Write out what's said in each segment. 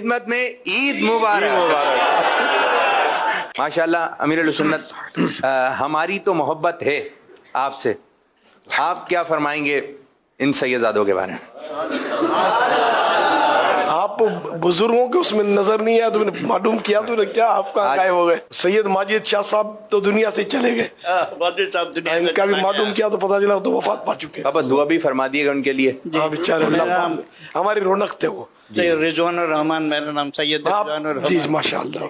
खिदमत में ईद मुबारक। माशाल्लाह अमीरुल सुन्नत, हमारी तो मोहब्बत है आपसे, आप क्या फरमाएंगे इन सैयदादों के बारे में? आप बुजुर्गों के उसमें नजर नहीं आया, तुमने मालूम किया तो क्या आप कहाँ गायब हो गए? सैयद माजिद शाह साहब तो दुनिया से चले गए, इनका भी मालूम किया तो पता चला तो वफात पा चुके। पापा दुआ भी फरमा दिएगा उनके लिए। हाँ बेचारे, हमारी रौनक थे वो। रिजवान रहमान मेरा नाम, सैयद जी माशाअल्लाह।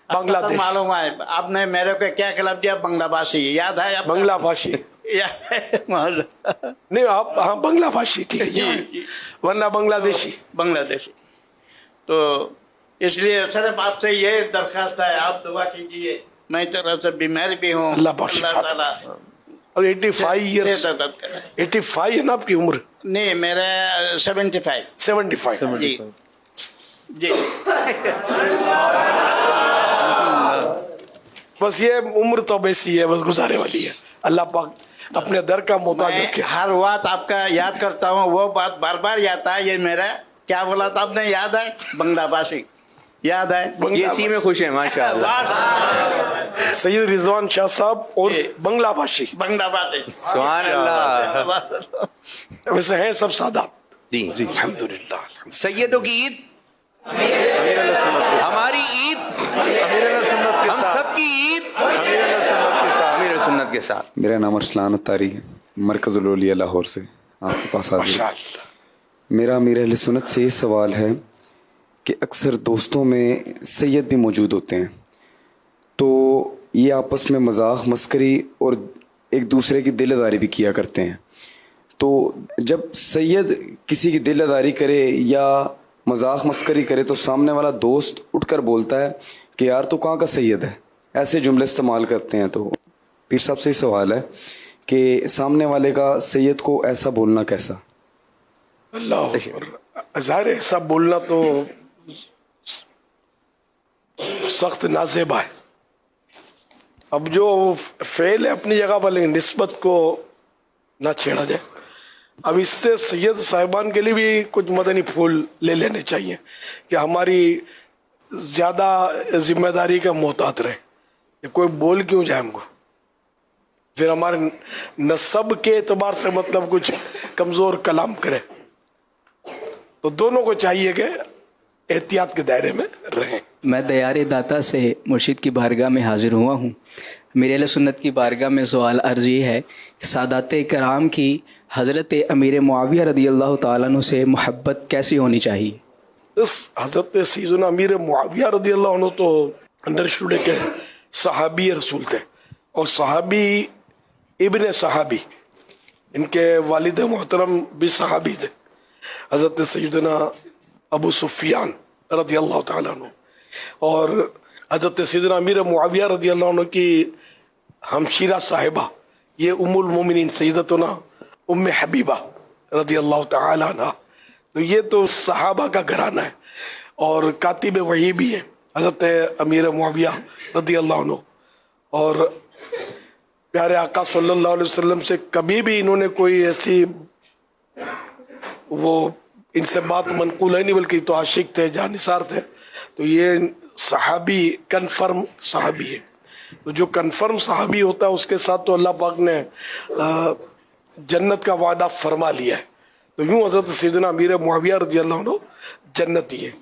बांग्लादेश मालूम है आपने मेरे को क्या खिलाफ दिया? बांग्ला भाषी याद है? बांग्ला भाषी नहीं आप, हाँ बांग्ला भाषी ठीक है जी, वरना बांग्लादेशी। बांग्लादेशी। तो इसलिए सिर्फ आपसे ये दरखास्त है, आप दुआ कीजिए। मैं तरह से बीमार भी हूँ, अल्लाह ताला। और 85 ईयर्स, 85 है ना आपकी उम्र? नहीं मेरा 75। जी जी। बस ये उम्र तो वैसी है, बस गुजारे वाली है। अल्लाह पाक अपने दर का मोहताज रखे। हर बात आपका याद करता हूँ, वो बात बार बार याद है। ये मेरा क्या बोला था आपने, याद है? बांग्ला भाषी याद है? ये इसी में खुश है माशाअल्लाह। सैयद रिजवान शाह साहब और बांग्ला भाषी। बांग्ला भाषी, सुभान अल्लाह। वैसे हैं सब सादात जी जी, अल्हम्दुलिल्लाह। सैयदों की ईद, हमारी ईद, हम सबकी ईद अमीरुल सुन्नत के साथ। मेरा नाम अरसलान अत्तारी है, मरकज़ुल औलिया लाहौर से आपके पास हाजिर है। मेरा अमीर अहले सुन्नत से ये सवाल है कि अक्सर दोस्तों में सैयद भी मौजूद होते हैं, तो ये आपस में मजाक मस्करी और एक दूसरे की दिलदारी भी किया करते हैं। तो जब सैयद किसी की दिलदारी करे या मजाक मस्करी करे तो सामने वाला दोस्त उठकर बोलता है कि यार तो कहाँ का सैयद है, ऐसे जुमले इस्तेमाल करते हैं। तो पीर साहब से ही सवाल है कि सामने वाले का सैयद को ऐसा बोलना कैसा? अल्लाह, ज़ाहिर है ऐसा बोलना तो सख्त नाज़ेबा है। अब जो फेल है अपनी जगह पर, लेकिन निस्बत को ना छेड़ा जाए। अब इससे सैयद साहिबान के लिए भी कुछ मदनी फूल ले लेने चाहिए कि हमारी ज़्यादा जिम्मेदारी का मोहतात रहे, कोई बोल क्यों जाए हमको, फिर हमारे नस्ब के एतबार से मतलब कुछ कमज़ोर कलाम करे। तो दोनों को चाहिए कि एहतियात के दायरे में रहें। मैं दयारे दाता से मुर्शिद की बारगाह में हाजिर हुआ हूँ। मेरे अहले सुन्नत की बारगाह में सवाल अर्ज़ ये है कि सादाते कराम की हज़रत अमीर मुआविया रदी अल्लाह ताला अन्हु से मोहब्बत कैसी होनी चाहिए? इस हज़रत सैयदना अमीर मुआविया रदी अल्लाह अन्हु तो अंदर शुरू के सहाबी रसूल थे, और सहाबी इब्ने सहाबी, इनके वालिद मोहतरम भी सहाबी थे। हज़रत सैयदना अबू सुफियान रदी अल्लाह ताला अन्हु और हज़रत सैयदना अमीर मुआविया रदी अल्लाह अन्हु की हमशीरा साहिबा, ये उम्मुल मोमिनीन सैयदतुना उम्मे हबीबा रदी अल्लाह ताला अन्हा। तो ये तो सहाबा का घराना है, और कातिब वही भी है हज़रत अमीर मुआविया रदी अल्लाह अन्हु। और प्यारे आका सल्लल्लाहु अलैहि वसल्लम से कभी भी इन्होंने कोई ऐसी वो इनसे बात मनकूल है नहीं, बल्कि तो आशिक थे, जानिसार थे। तो ये सहाबी कन्फर्म सहाबी है। तो जो कन्फर्म सहाबी होता है उसके साथ तो अल्लाह पाक ने जन्नत का वादा फरमा लिया है। तो यूँ हज़रत सैयदना अमीर मुआविया रज़ी अल्लाह अन्हु जन्नती है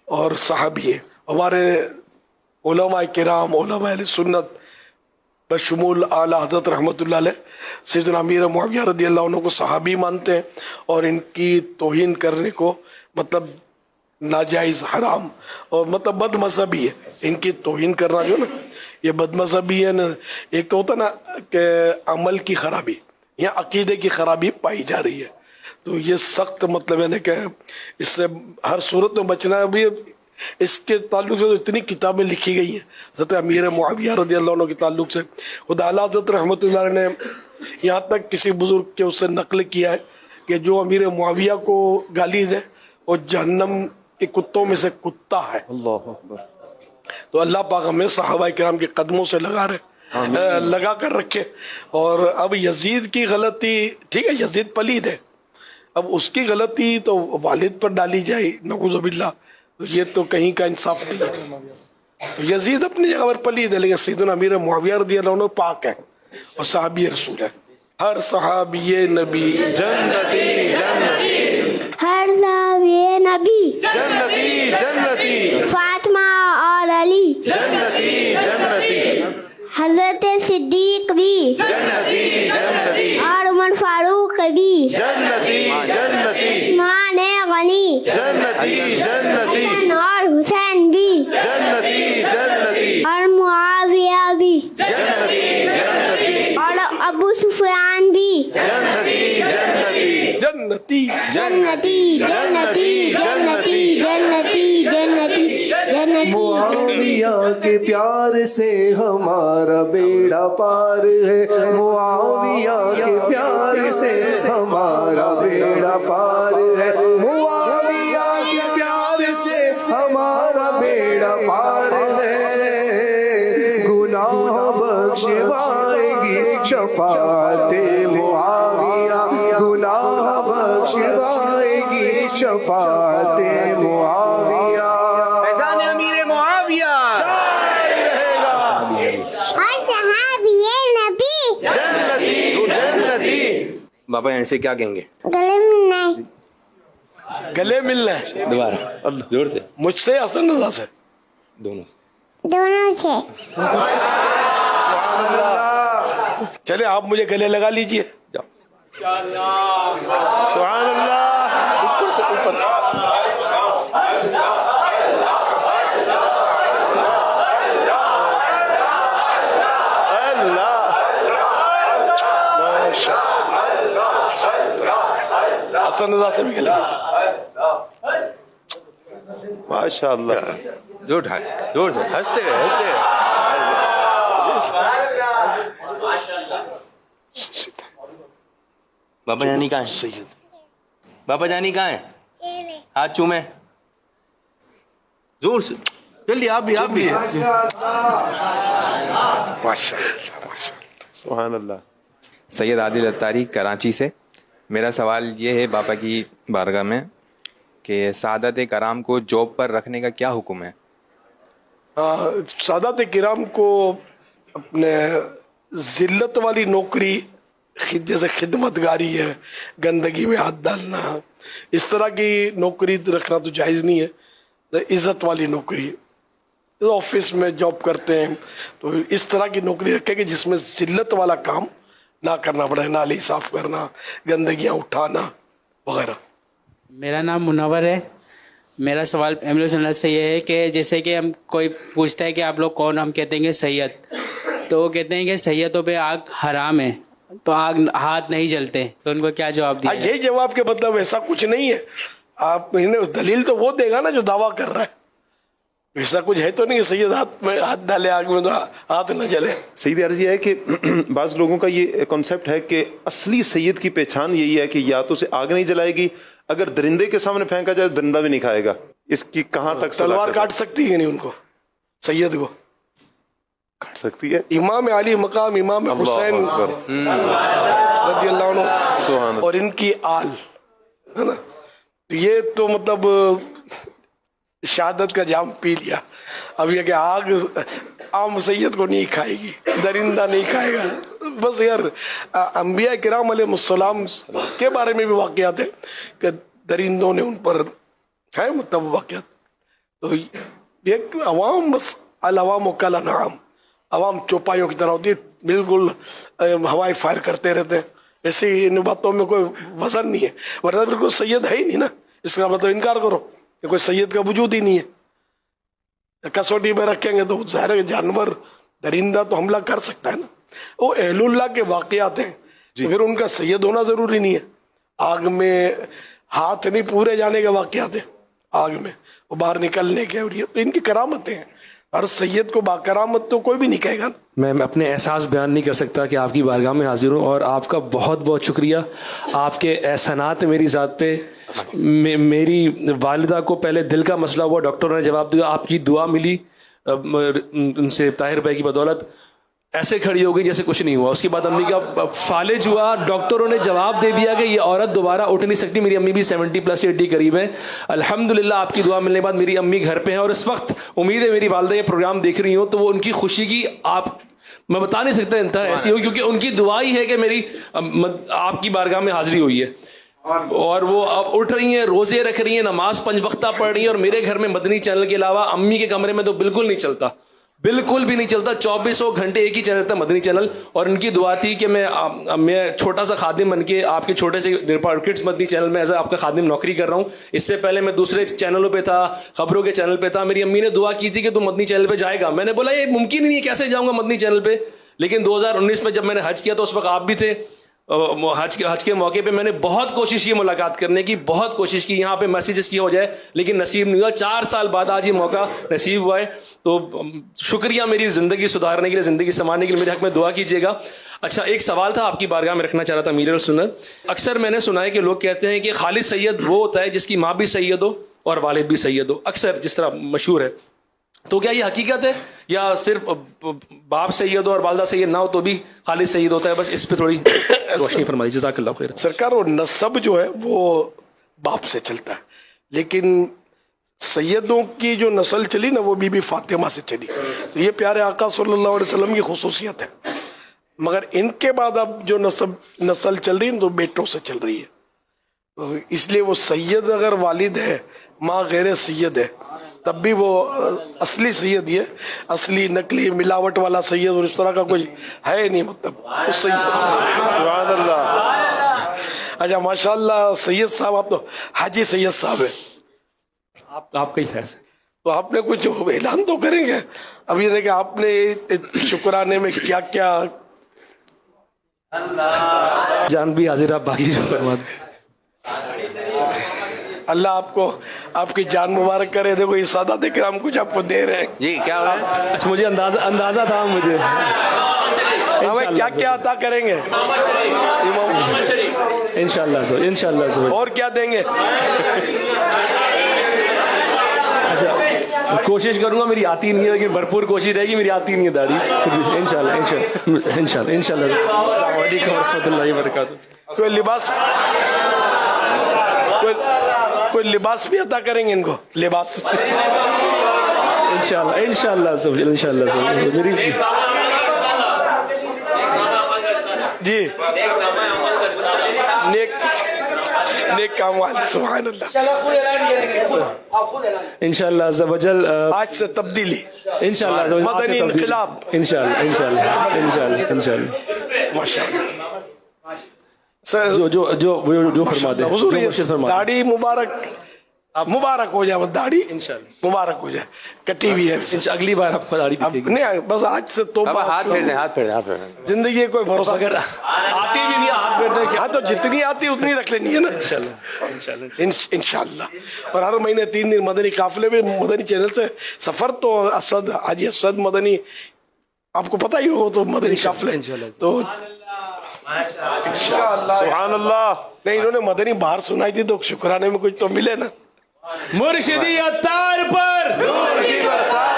और सहाबी है। हमारे उलमा किराम, उलमा अहले सुन्नत बशमूल आला हज़रत रहमतुल्लाह अलैह सैयदना अमीर मुआविया रज़ी अल्लाह अन्हु को सहाबी मानते हैं, और इनकी तौहीन करने को मतलब नाजायज़ हराम और मतलब बदमज़हबी है। इनकी तौहीन करना जो ना, ये बदमज़हबी है ना। एक तो होता ना कि अमल की खराबी या अकीदे की खराबी पाई जा रही है, तो ये सख्त मतलब है कि इससे हर सूरत में बचना है। अभी इसके ताल्लुक से तो इतनी किताबें लिखी गई हैं हज़रत अमीर मुआविया रज़ी अल्लाह अन्हु के ताल्लुक से। खुद आला हज़रत रहमतुल्लाह अलैह ने यहाँ तक किसी बुजुर्ग के उससे नकल किया है कि जो अमीर मुआविया को गाली दे वो जहन्नम के कुत्तों में से कुत्ता है। तो अल्लाह पाक हमें सहाबा किराम के कदमों से लगा कर रखे। और अब यजीद की गलती, ठीक है यजीद पलीद है, अब उसकी गलती तो वालिद पर डाली जाए नऊज़ुबिल्लाह, तो ये तो कहीं का इंसाफ नहीं है। तो यजीद अपनी जगह पर पलीद है, लेकिन सैयदना अमीर मुआविया रज़ियल्लाहु अन्हु पाक है और सहाबी रसूल है। हर सहाबी नबी जन्नती जन्नती हर साहब नबी जन्नती जन्नती फातिमा और अली जन्नती जन्नती हजरत सिद्दीक भी जन्नती जन्नती और उमर फारूक भी जन्नती जन्नती उस्मान गनी जन्नती जन्नती हसन और हुसैन भी जन्नती जन्नती और मुआविया भी जन्नती जन्नती और अबू सुफियान भी जन्नती जन्नती जन्नती जन्नती जन्नती जन्नती जन्नती जन्नती जन्नती मुआविया के प्यार से हमारा बेड़ा पार है, मुआविया के प्यार से हमारा बेड़ा पार है, मुआविया के प्यार से हमारा बेड़ा पार है, गुनाह बख्शवाएगी शफाअते मुआविया, गुनाह बख्शवाएगी शफाअते मुआविया। फैजान अमीर मुआविया और सहाबी नबी जन्नती जन्नती। बाबा इनसे क्या कहेंगे? गले में नहीं गले मिलना है दोबारा जोर से मुझसे हसन रजा से दोनों। दोनों से। चले आप मुझे गले लगा लीजिए। जाओ। सुभान अल्लाह। ऊपर से ऊपर से हसन रजा से भी गले माशाअल्लाह। जोर उठाए जोर से हंसते हुए हंसते हुए। बाबा जानी कहाँ है? सैयद बाबा जानी कहाँ है? हाथ चूमे जोर से जल्दी। आप भी सुभान अल्लाह। सैयद आदिल अत्तारी कराची से। मेरा सवाल ये है बाबा की बारगाह में कि सादत कराम को जॉब पर रखने का क्या हुक्म है? सादात किराम को अपने जिल्लत वाली नौकरी जैसे खिदमतगारी है, गंदगी में हाथ डालना, इस तरह की नौकरी रखना तो जायज़ नहीं है। तो इज़्ज़त वाली नौकरी, ऑफिस में जॉब करते हैं तो इस तरह की नौकरी रखें कि जिसमें जिल्लत वाला काम ना करना पड़े, नाली साफ करना, गंदगियाँ उठाना वगैरह। मेरा नाम मुनव्वर है। मेरा सवाल एमएलए सुन्नत से ये है कि जैसे कि हम कोई पूछता है कि आप लोग कौन, हम कहते हैं कि सैयद, तो वो कहते हैं कि सैयदों पे आग हराम है तो आग हाथ नहीं जलते, तो उनको क्या जवाब दिया? यही जवाब के मतलब ऐसा कुछ नहीं है। आप इन्हें दलील तो वो देगा ना जो दावा कर रहा है। ऐसा कुछ है तो नहीं सैयद हाथ में हाथ डाले आग में तो हाथ न जले। सईद अर्ज ये है कि बाज़ लोगों का ये कॉन्सेप्ट है कि असली सैयद की पहचान यही है कि या तो उसे आग नहीं जलाएगी, अगर दरिंदे के सामने फेंका जाए दरिंदा भी नहीं खाएगा। इसकी कहाँ तक तलवार काट सकती है नहीं उनको, सैयद को काट सकती है? इमाम अली मकाम इमाम हुसैन रज़ियल्लाहु अन्हु और इनकी आल है ना, ये तो मतलब शहादत का जाम पी लिया। अब ये कि आग आम सैयद को नहीं खाएगी, दरिंदा नहीं खाएगा। बस यार अंबिया किराम अलैहिस्सलाम के बारे में भी वाक़यात है कि दरिंदों ने उन पर है मतलब वाक़यात। तो एक अवाम बस अल-अवाम कल अनआम, अवाम चौपाइयों की तरह होती है, बिल्कुल हवाई फायर करते रहते हैं। ऐसे इन बातों में कोई वजन नहीं है, वरना बिल्कुल सैयद है ही नहीं ना, इसका मतलब इनकार करो कि कोई सैयद का वजूद ही नहीं है। कसौटी में रखेंगे तो ज़ाहिर है जानवर दरिंदा तो हमला कर सकता है ना। वो अहलुल्लाह के वाक़यात हैं तो फिर उनका सैयद होना ज़रूरी नहीं है। आग में हाथ नहीं पूरे जाने के वाक़यात हैं, आग में वो बाहर निकलने के, और ये तो इनकी करामतें हैं। और सैयद को बाकरामत तो कोई भी नहीं कहेगा। मैं अपने एहसास बयान नहीं कर सकता कि आपकी बारगाह में हाजिर हूँ, और आपका बहुत बहुत शुक्रिया। आपके एहसानात मेरी ज़ात पे। मेरी वालिदा को पहले दिल का मसला हुआ, डॉक्टर ने जवाब दिया, आपकी दुआ मिली उनसे ताहिर भाई की बदौलत। ऐसे खड़ी हो गई जैसे कुछ नहीं हुआ। उसके बाद अम्मी का फालिज हुआ, डॉक्टरों ने जवाब दे दिया कि ये औरत दोबारा उठ नहीं सकती। मेरी अम्मी भी 70+80 करीब है। अल्हम्दुलिल्लाह आपकी दुआ मिलने के बाद मेरी अम्मी घर पे हैं और इस वक्त उम्मीद है मेरी वालिदा ये प्रोग्राम देख रही हो तो वो उनकी खुशी की मैं बता नहीं सकता इंतहा ऐसी हो, क्योंकि उनकी दुआ ही है कि मेरी आपकी बारगाह में हाजिरी हुई है और वो अब उठ रही हैं, रोजे रख रही हैं, नमाज 5 वक्ता पढ़ रही हैं। और मेरे घर में मदनी चैनल के अलावा अम्मी के कमरे में तो बिल्कुल नहीं चलता, बिल्कुल भी नहीं चलता। 24 घंटे एक ही चैनल था, मदनी चैनल। और उनकी दुआ थी कि मैं छोटा सा खादिम बन के आपके छोटे से किड्स मदनी चैनल में एज आपका खादिम नौकरी कर रहा हूँ। इससे पहले मैं दूसरे चैनलों पे था, खबरों के चैनल पे था। मेरी अम्मी ने दुआ की थी कि तू मदनी चैनल पे जाएगा। मैंने बोला ये मुमकिन ही नहीं है, कैसे जाऊंगा मदनी चैनल पे। लेकिन 2019 में जब मैंने हज किया तो उस वक्त आप भी थे। हज के मौके पे मैंने बहुत कोशिश की मुलाकात करने की, बहुत कोशिश की, यहाँ पे मैसेजेस की हो जाए, लेकिन नसीब नहीं हुआ। 4 साल बाद आज ये मौका नसीब हुआ है। तो शुक्रिया मेरी ज़िंदगी सुधारने के लिए, ज़िंदगी संभालने के लिए। मेरे हक में दुआ कीजिएगा। अच्छा, एक सवाल था आपकी बारगाह में रखना चाह रहा था अमीरुल सुन्नत। अक्सर मैंने सुना है कि लोग कहते हैं कि खालिद सैयद वो होता है जिसकी माँ भी सैयद हो और वालिद भी सैयद हो, अक्सर जिस तरह मशहूर है। तो क्या ये हकीकत है या सिर्फ बाप सैयद हो और वालदा सैयद ना हो तो भी खालिद सैयद होता है? बस इस पे थोड़ी रोशनी फरमाइए, जज़ाकल्लाह खैर। सरकार, वो नस्ब जो है वो बाप से चलता है, लेकिन सैयदों की जो नस्ल चली ना वो बीबी फातिमा से चली। तो ये प्यारे आका सल्लल्लाहु अलैहि वसल्लम की खुसूसियत है। मगर इनके बाद अब जो नस्ल चल रही है तो बेटों से चल रही है। तो इसलिए वो सैयद अगर वालिद है, माँ गैर सैयद है, तब भी वो असली सैयद ही है। असली नकली मिलावट वाला सैयद और इस तरह का कुछ है नहीं, मतलब उस सैयद। सुभान अल्लाह। अच्छा, माशाल्लाह सैयद साहब, आप तो हाजी सैयद साहब है। आपका ही फैसला। तो आपने कुछ ऐलान तो करेंगे अब ये कि आपने शुक्राने में क्या क्या जान भी हाजिर, आप बाकी जो फरमा दो। अल्लाह आपको आपकी जान मुबारक करे। देखो ये सादा देख हम कुछ आपको दे रहे हैं। जी क्या हो रहा है? अच्छा, मुझे अंदाजा था मुझे। हमें क्या क्या अता करेंगे इंशाल्लाह सर, इंशाल्लाह सर। और क्या देंगे? अच्छा, कोशिश करूंगा, मेरी आती नहीं है लेकिन भरपूर कोशिश रहेगी, मेरी आती नहीं है दाढ़ी। इंशाल्लाह इंशाल्लाह इंशाल्लाह इंशाल्लाह। अस्सलाम वालेकुम व रहमतुल्लाहि व बरकातुहू। कोई लिबास भी अता करेंगे इनको? लिबास इंशाल्लाह इंशाल्लाह सब, इंशाल्लाह सब। मेरी जी नेक काम वाले, सुभान अल्लाह। इंशाल्लाह ज़वजल आज से तब्दीली, इंशाल्लाह मदनी इनकलाब, इंशाल्लाह इंशाल्लाह इंशाल्लाह इंशाल्लाह माशाल्लाह। जो फरमा दे, दाढ़ी मुबारक हो जाए, दाढ़ी इंशाल्लाह मुबारक हो जाए। कटी हुई है, अगली बार आपको दाढ़ी दिखेगी। नहीं, बस आज से तो हाथ फेर जिंदगी कोई भरोसा। अगर आती भी नहीं हाथ फेरने की, हाँ तो जितनी आती उतनी रख लेनी है ना, इंशाल्लाह। और हर महीने 3 दिन मदनी काफिले में मदनी चैनल से सफर। तो असद हाजी असद मदनी आपको पता ही हो, तो मदनी काफिले तो सुभान अल्लाह। नहीं, इन्होंने मदनी बाहर सुनाई थी तो शुक्राने में कुछ तो मिले ना। मुर्शिदी अत्तार पर नूर की बरसात।